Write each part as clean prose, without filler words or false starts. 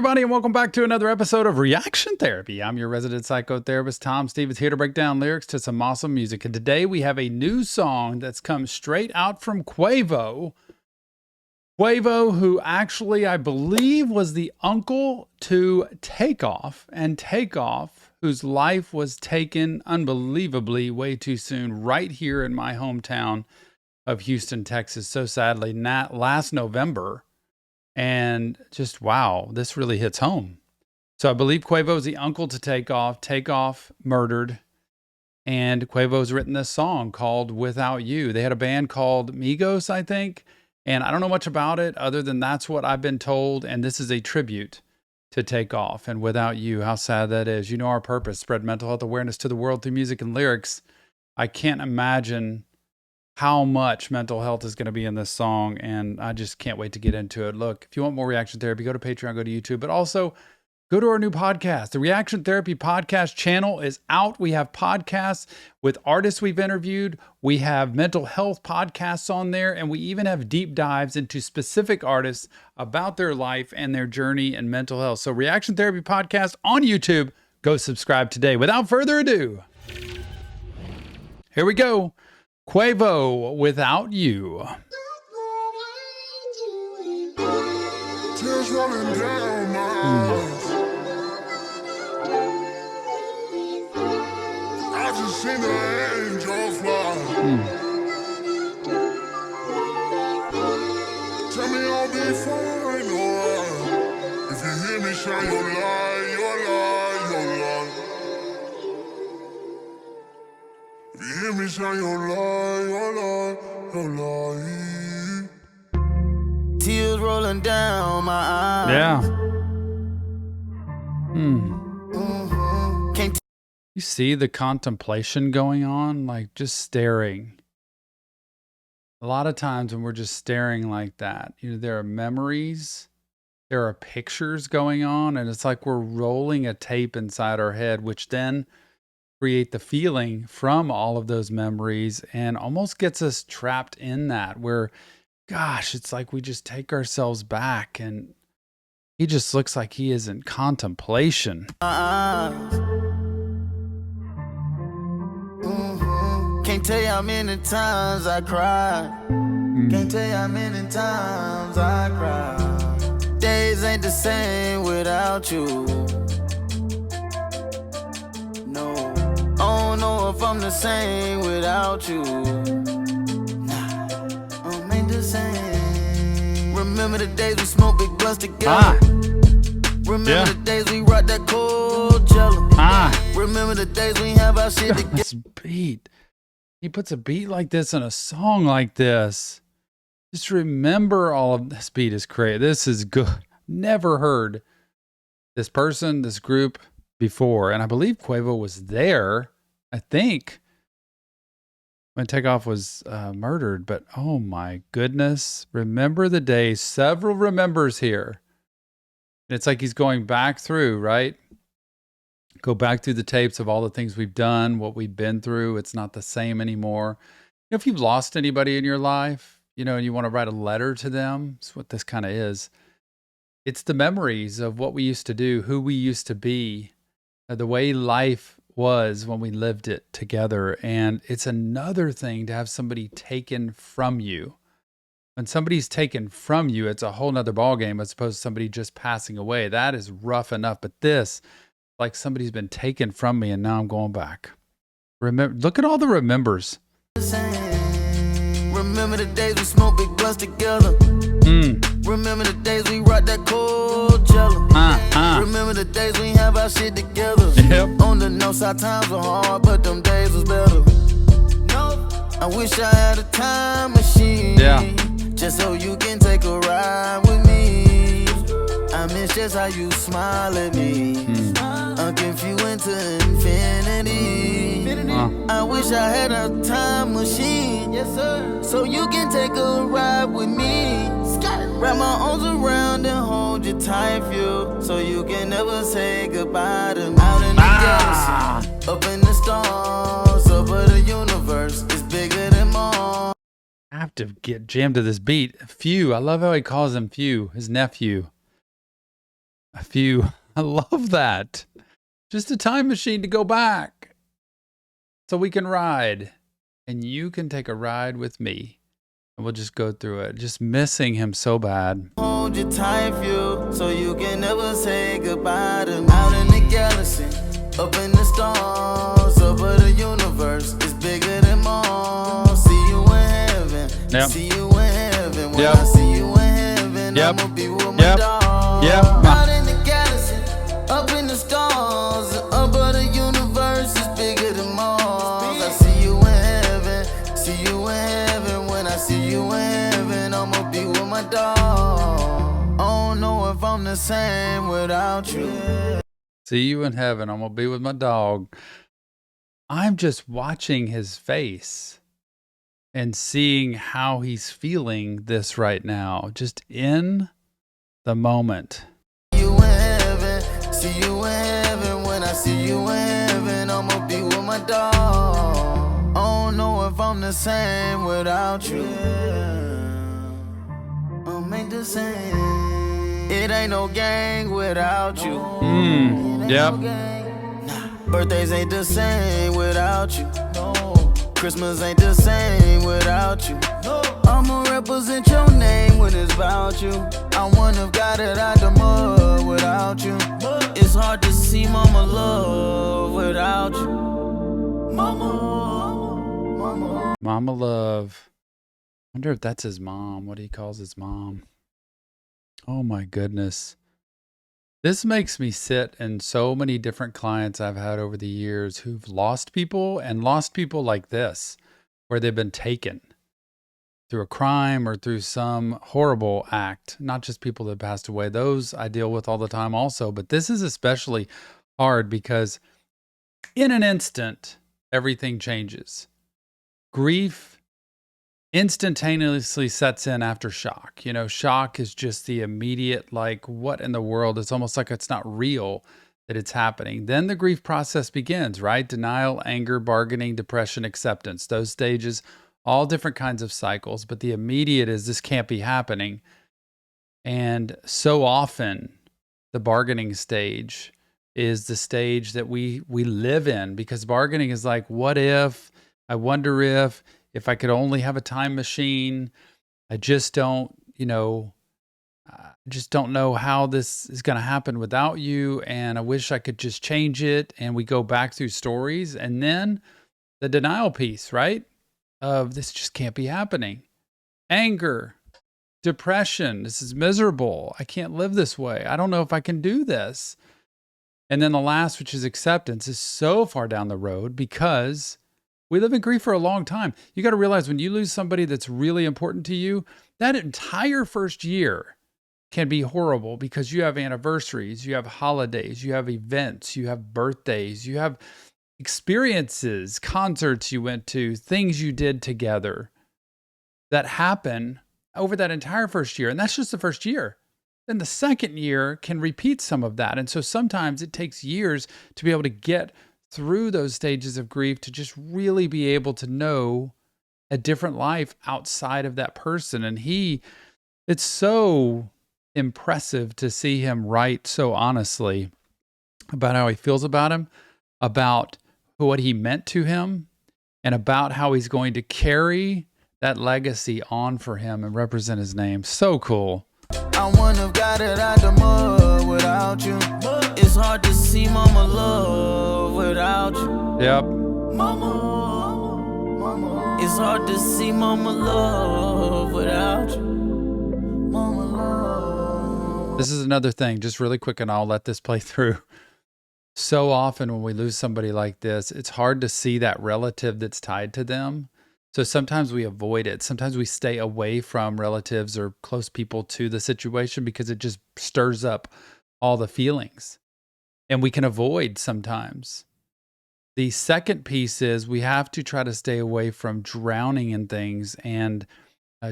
everybody, and welcome back to another episode of Reaction Therapy. I'm your resident psychotherapist, Tom Stevens, here to break down lyrics to some awesome music. And today we have a new song that's come straight out from Quavo. Quavo, who actually, I believe, was the uncle to Takeoff, and Takeoff, whose life was taken unbelievably way too soon right here in my hometown of Houston, Texas, so sadly, last November. And just, wow, this really hits home. So I believe Quavo is the uncle to Takeoff. Takeoff murdered. And Quavo's written this song called Without You. They had a band called Migos, I think. And I don't know much about it other than that's what I've been told. And this is a tribute to Takeoff and Without You. How sad that is. You know our purpose, spread mental health awareness to the world through music and lyrics. I can't imagine how much mental health is going to be in this song, and I just can't wait to get into it. Look, if you want more Reaction Therapy, go to Patreon, go to YouTube, but also go to our new podcast. The Reaction Therapy podcast channel is out. We have podcasts with artists we've interviewed. We have mental health podcasts on there, and we even have deep dives into specific artists about their life and their journey in mental health. So Reaction Therapy podcast on YouTube. Go subscribe today. Without further ado, here we go. Quavo, Without You. Tears rolling down my eyes. I just seen an angel fly. Tell me I'll be fine, alright. If you hear me shine your light, your light, your light. If you hear me shine your light, your light, your light. Tears rolling down my eyes. Yeah. Can't You see the contemplation going on, like just staring. A lot of times when we're just staring like that, there are memories, there are pictures going on, and it's like we're rolling a tape inside our head, which then create the feeling from all of those memories and almost gets us trapped in that where, gosh, it's like we just take ourselves back and he just looks like he is in contemplation. Can't tell you how many times I cried. Can't tell you how many times I cried. Days ain't the same without you. No, I don't know if I'm the same without you. Nah, ain't the same. Remember the days we smoked big blunts together. Remember the days we rocked that cold jello. Remember the days we have our shit together. This beat. He puts a beat like this in a song like this. Just remember all of this beat is crazy. This is good. Never heard this person, this group before. And I believe Quavo was there, I think, when Takeoff was murdered. But oh my goodness. Remember the day. Several remembers here. And it's like he's going back through, right? Go back through the tapes of all the things we've done, what we've been through. It's not the same anymore. If you've lost anybody in your life, and you want to write a letter to them, that's what this kind of is. It's the memories of what we used to do, who we used to be, the way life was when we lived it together. And it's another thing to have somebody taken from you. When somebody's taken from you, it's a whole nother ballgame as opposed to somebody just passing away. That is rough enough. But this, like somebody's been taken from me and now I'm going back. Remember, look at all the remembers. Remember the days we smoked big blunts together. Remember the days we rocked that cold jello. Remember the days we have our shit together. Yep. On the north side times were hard, but them days was better. No, I wish I had a time machine. Yeah. Just so you can take a ride with me. I miss just how you smile at me. Unconfused to infinity. I wish I had a time machine. Yes, sir. So you can take a ride with me. Wrap my arms around and hold you tight, feel. So you can never say goodbye to me. Out in the galaxy, up in the stars, over the universe, it's bigger than Mars. I have to get jammed to this beat. Few. I love how he calls him Few, his nephew. a few. I love that. Just a time machine to go back so we can ride. And you can take a ride with me. And we'll just go through it. Just missing him so bad. Hold you tight, feel, so you can never say goodbye to me. Out in the galaxy, up in the stars, over the universe, it's bigger than Mars. See you in heaven, Yep. see you in heaven. When Yep. I see you in heaven, Yep. I'ma be with my Yep. dog. Yep. Out in the galaxy, up in the stars, over the universe, it's bigger than Mars. I see you in heaven, see you in heaven. When I see you in heaven, I'ma be with my dog. I don't know if I'm the same without you. See you in heaven. I'm going to be with my dog. I'm just watching his face and seeing how he's feeling this right now, just in the moment. You in heaven, see you in heaven. When I see you in heaven, I'ma be with my dog. I don't know if I'm the same without you. I'm ain't the same. It ain't no gang without you. Yep. Birthdays ain't the same without you. Christmas ain't the same without you. I'ma represent your name when it's about you. I wouldn't have got it out the mud without you. It's hard to see mama love without you. Mama love. I wonder if that's his mom, what he calls his mom. Oh my goodness. This makes me sit in so many different clients I've had over the years who've lost people, and lost people like this, where they've been taken through a crime or through some horrible act. Not just people that passed away. Those I deal with all the time also. But this is especially hard because in an instant, everything changes. Grief instantaneously sets in after shock. You know, shock is just the immediate, like, what in the world? It's almost like it's not real that it's happening. Then the grief process begins, right? Denial, anger, bargaining, depression, acceptance. Those stages, all different kinds of cycles. But the immediate is this can't be happening. And so often the bargaining stage is the stage that we live in, because bargaining is like, what if, I wonder if I could only have a time machine. I just don't, just don't know how this is going to happen without you. And I wish I could just change it. And we go back through stories. And then the denial piece, right? Of this just can't be happening. Anger, depression. This is miserable. I can't live this way. I don't know if I can do this. And then the last, which is acceptance, is so far down the road because we live in grief for a long time. You got to realize when you lose somebody that's really important to you, that entire first year can be horrible because you have anniversaries, you have holidays, you have events, you have birthdays, you have experiences, concerts you went to, things you did together that happen over that entire first year. And that's just the first year. Then the second year can repeat some of that. And so sometimes it takes years to be able to get through those stages of grief to just really be able to know a different life outside of that person. And it's so impressive to see him write so honestly about how he feels about him, about what he meant to him, and about how he's going to carry that legacy on for him and represent his name. So cool. I wouldn't have got it out the mud without you. It's hard to see mama love without you. Yep. Mama. It's hard to see mama love without you. Mama love. This is another thing, just really quick, and I'll let this play through. So often when we lose somebody like this, it's hard to see that relative that's tied to them. So sometimes we avoid it. Sometimes we stay away from relatives or close people to the situation because it just stirs up all the feelings. And we can avoid sometimes. The second piece is we have to try to stay away from drowning in things and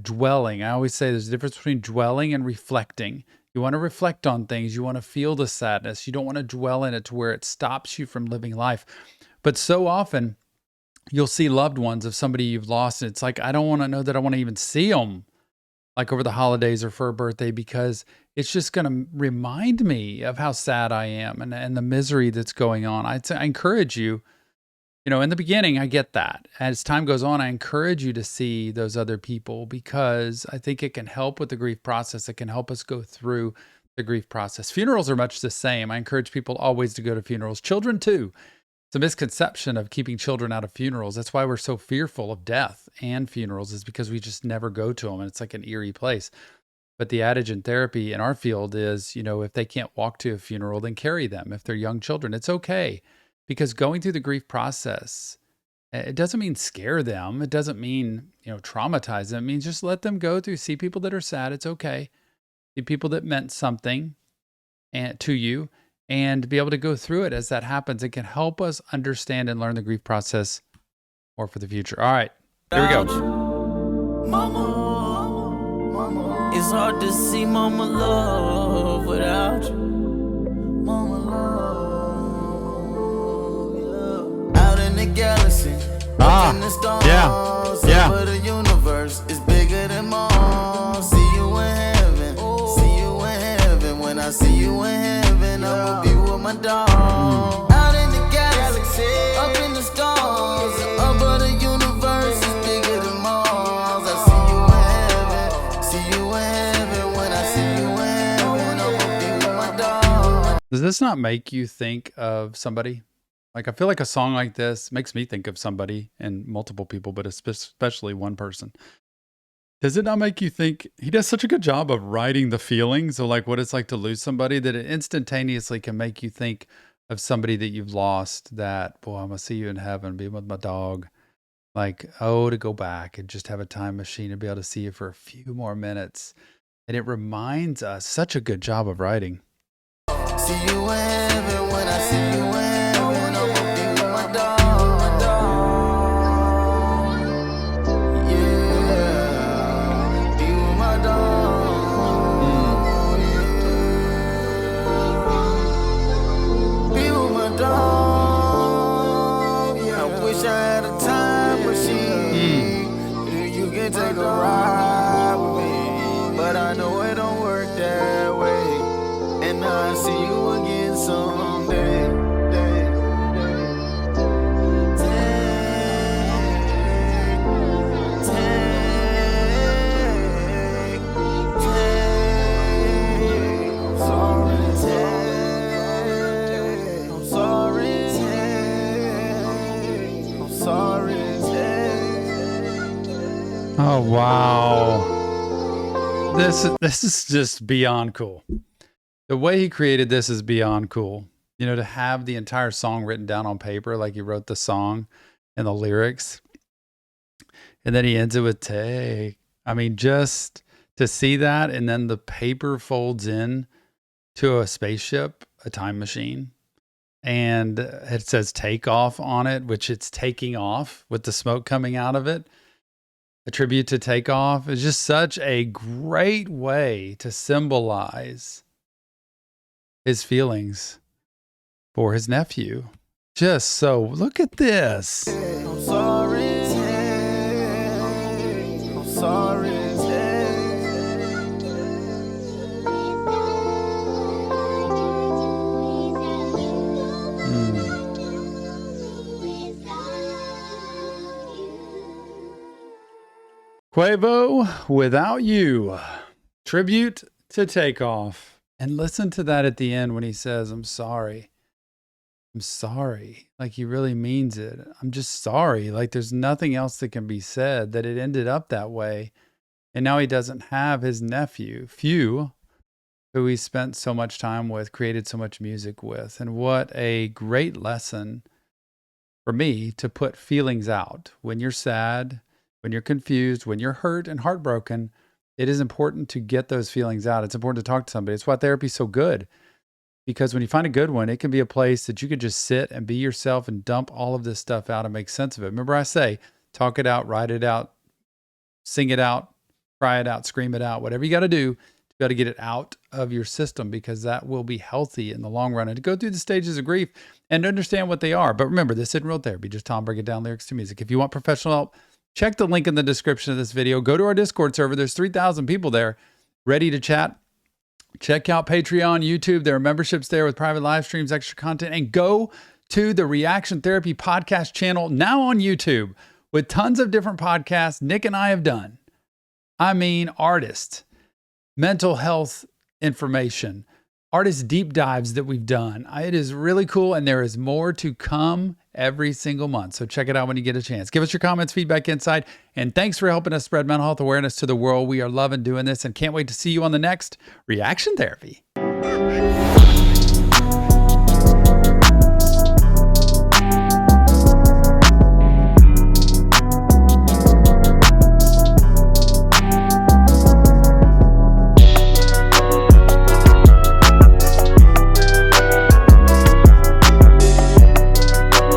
dwelling. I always say there's a difference between dwelling and reflecting. You want to reflect on things. You want to feel the sadness. You don't want to dwell in it to where it stops you from living life. But so often, you'll see loved ones of somebody you've lost, and it's like, I don't want to know that I want to even see them, like over the holidays or for a birthday, because it's just going to remind me of how sad I am and the misery that's going on. I encourage you, in the beginning, I get that. As time goes on, I encourage you to see those other people because I think it can help with the grief process. It can help us go through the grief process. Funerals are much the same. I encourage people always to go to funerals. Children too. It's a misconception of keeping children out of funerals. That's why we're so fearful of death and funerals, is because we just never go to them. And it's like an eerie place. But the adage in therapy in our field is, if they can't walk to a funeral, then carry them. If they're young children, it's okay. Because going through the grief process, it doesn't mean scare them. It doesn't mean, traumatize them. It means just let them go through, see people that are sad. It's okay. See people that meant something to you, and be able to go through it as that happens. It can help us understand and learn the grief process more for the future. All right, here we go. Mama, it's hard to see mama love without you. Mama love, out in the galaxy, in the stars, over the universe is bigger than mom. See you in heaven, when I see you in heaven, I'ma be with my dog. Out in the galaxy, up in the stars, over the universe is bigger than Mars. I see you in heaven, when I see you in heaven, I'ma be with my dog. Does this not make you think of somebody? Like, I feel like a song like this makes me think of somebody, and multiple people, but especially one person. Does it not make you think? He does such a good job of writing the feelings of like what it's like to lose somebody, that it instantaneously can make you think of somebody that you've lost, that, boy, I'm going to see you in heaven, be with my dog. Like, to go back and just have a time machine and be able to see you for a few more minutes. And it reminds us, such a good job of writing. See you in heaven, when I see you in heaven, I'ma be with my dog. Yeah, be with my dog. Be with my dog. Yeah, I wish I had a time machine. You can take a ride with me, but I know it don't work that way. And I'll see you again someday. I'm sorry. Oh, wow. This is just beyond cool. The way he created this is beyond cool. To have the entire song written down on paper, like he wrote the song and the lyrics. And then he ends it with take. I mean, just to see that, and then the paper folds in to a spaceship, a time machine, and it says take off on it, which it's taking off with the smoke coming out of it. A tribute to Takeoff is just such a great way to symbolize his feelings for his nephew. Just so, look at this. I'm sorry. I'm sorry. Quavo, Without You. Tribute to Takeoff. And listen to that at the end when he says, I'm sorry. I'm sorry. Like, he really means it. I'm just sorry. Like, there's nothing else that can be said, that it ended up that way. And now he doesn't have his nephew, Few, who he spent so much time with, created so much music with. And what a great lesson for me to put feelings out. When you're sad, when you're confused, when you're hurt and heartbroken, it is important to get those feelings out. It's important to talk to somebody. It's why therapy is so good. Because when you find a good one, it can be a place that you can just sit and be yourself and dump all of this stuff out and make sense of it. Remember I say, talk it out, write it out, sing it out, cry it out, scream it out, whatever you got to do to be able to get it out of your system, because that will be healthy in the long run. And to go through the stages of grief and understand what they are. But remember, this isn't real therapy, just Tom breaking down lyrics to music. If you want professional help, check the link in the description of this video. Go to our Discord server. There's 3,000 people there ready to chat Check out Patreon, YouTube. There are memberships there with private live streams, extra content, and go to the Reaction Therapy podcast channel now on YouTube with tons of different podcasts Nick and I have done. I mean, artists, mental health information, artist deep dives that we've done. It is really cool, and there is more to come every single month. So check it out when you get a chance. Give us your comments, feedback, insight, and thanks for helping us spread mental health awareness to the world. We are loving doing this and can't wait to see you on the next Reaction Therapy.